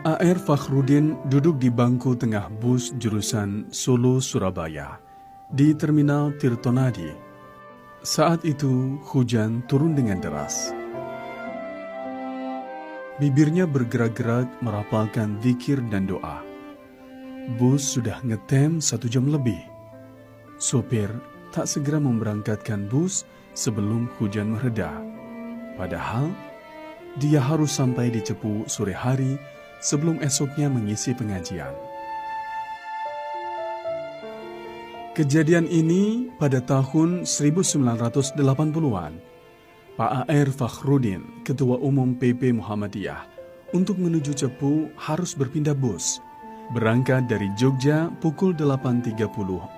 AR Fakhrudin duduk di bangku tengah bus jurusan Solo-Surabaya di Terminal Tirtonadi. Saat itu hujan turun dengan deras. Bibirnya bergerak-gerak merapalkan zikir dan doa. Bus sudah ngetem 1 jam lebih. Sopir tak segera memberangkatkan bus sebelum hujan mereda. Padahal dia harus sampai di Cepu sore hari sebelum esoknya mengisi pengajian. Kejadian ini pada tahun 1980-an. Pak AR Fakhrudin, Ketua Umum PP Muhammadiyah, untuk menuju Cepu harus berpindah bus. Berangkat dari Jogja pukul 8.30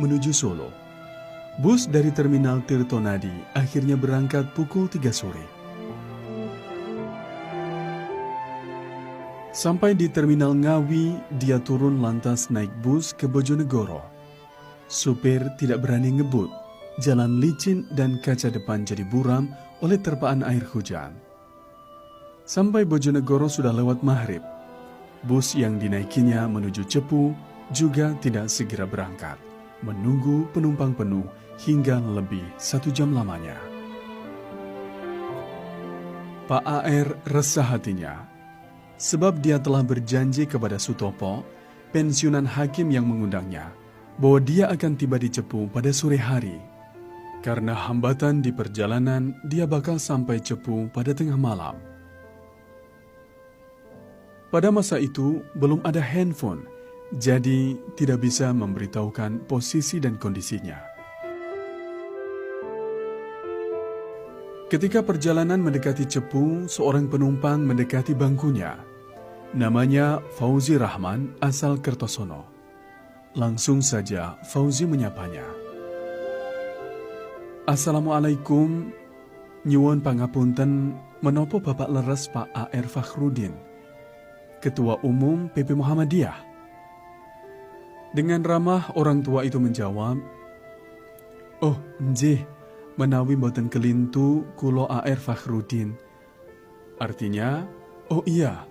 menuju Solo. Bus dari Terminal Tirtonadi akhirnya berangkat pukul 3 sore. Sampai di Terminal Ngawi, dia turun lantas naik bus ke Bojonegoro. Supir tidak berani ngebut, jalan licin dan kaca depan jadi buram oleh terpaan air hujan. Sampai Bojonegoro sudah lewat maghrib. Bus yang dinaikinya menuju Cepu juga tidak segera berangkat, menunggu penumpang penuh hingga lebih 1 jam lamanya. Pak AR resah hatinya. Sebab dia telah berjanji kepada Sutopo, pensiunan hakim yang mengundangnya, bahwa dia akan tiba di Cepu pada sore hari. Karena hambatan di perjalanan, dia bakal sampai Cepu pada tengah malam. Pada masa itu, belum ada handphone, jadi tidak bisa memberitahukan posisi dan kondisinya. Ketika perjalanan mendekati Cepu, seorang penumpang mendekati bangkunya. Namanya Fauzi Rahman asal Kertosono. Langsung saja Fauzi menyapanya. Assalamualaikum, nyuwun pangapunten, menopo Bapak leres Pak AR Fakhrudin, Ketua Umum PP Muhammadiyah. Dengan ramah orang tua itu menjawab, "Oh, nggih, menawi mboten kelintu kulo AR Fakhrudin." Artinya, "Oh iya,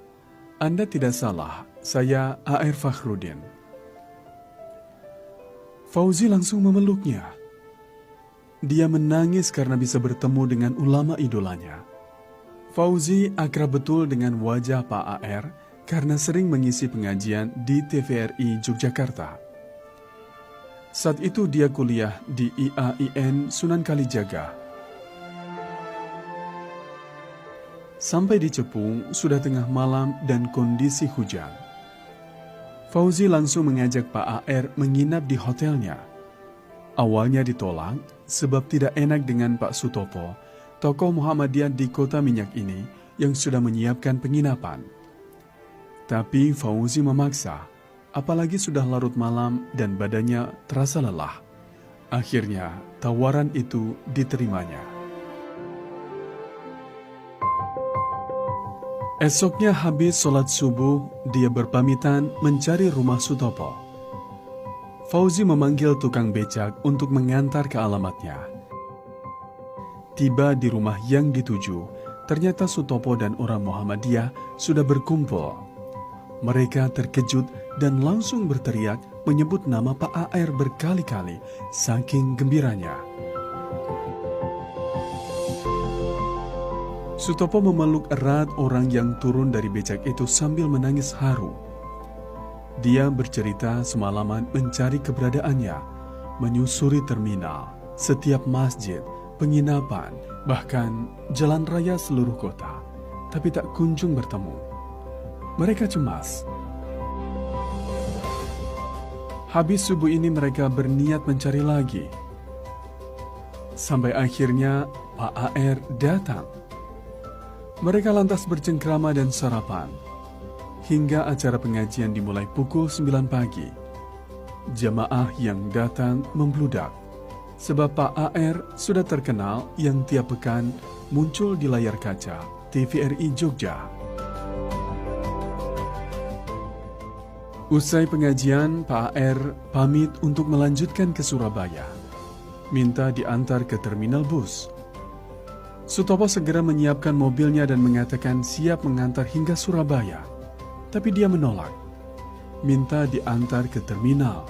Anda tidak salah, saya AR Fakhrudin." Fauzi langsung memeluknya. Dia menangis karena bisa bertemu dengan ulama idolanya. Fauzi akrab betul dengan wajah Pak AR karena sering mengisi pengajian di TVRI Yogyakarta. Saat itu dia kuliah di IAIN Sunan Kalijaga. Sampai di Cepu sudah tengah malam dan kondisi hujan. Fauzi langsung mengajak Pak AR menginap di hotelnya. Awalnya ditolak sebab tidak enak dengan Pak Sutopo, tokoh Muhammadiyah di kota minyak ini yang sudah menyiapkan penginapan. Tapi Fauzi memaksa. Apalagi sudah larut malam dan badannya terasa lelah. Akhirnya tawaran itu diterimanya. Esoknya habis sholat subuh, dia berpamitan mencari rumah Sutopo. Fauzi memanggil tukang becak untuk mengantar ke alamatnya. Tiba di rumah yang dituju, ternyata Sutopo dan orang Muhammadiyah sudah berkumpul. Mereka terkejut dan langsung berteriak menyebut nama Pak AR berkali-kali, saking gembiranya. Sutopo memeluk erat orang yang turun dari becak itu sambil menangis haru. Dia bercerita semalaman mencari keberadaannya, menyusuri terminal, setiap masjid, penginapan, bahkan jalan raya seluruh kota, tapi tak kunjung bertemu. Mereka cemas. Habis subuh ini mereka berniat mencari lagi. Sampai akhirnya Pak AR datang. Mereka lantas bercengkrama dan sarapan. Hingga acara pengajian dimulai pukul 9 pagi. Jamaah yang datang membludak. Sebab Pak AR sudah terkenal yang tiap pekan muncul di layar kaca TVRI Jogja. Usai pengajian, Pak AR pamit untuk melanjutkan ke Surabaya. Minta diantar ke terminal bus. Sutopo segera menyiapkan mobilnya dan mengatakan siap mengantar hingga Surabaya. tapi dia menolak, minta diantar ke terminal,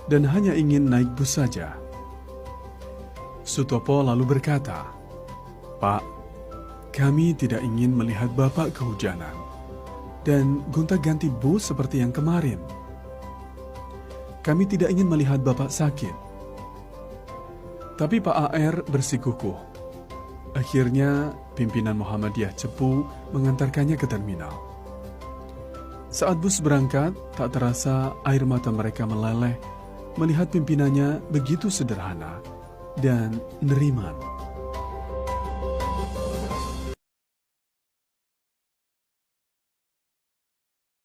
dan hanya ingin naik bus saja. Sutopo lalu berkata, "Pak, kami tidak ingin melihat Bapak kehujanan dan gonta-ganti bus seperti yang kemarin. Kami tidak ingin melihat Bapak sakit." Tapi Pak AR bersikukuh. Akhirnya pimpinan Muhammadiyah Cepu mengantarkannya ke terminal. Saat bus berangkat, tak terasa air mata mereka meleleh melihat pimpinannya begitu sederhana dan neriman.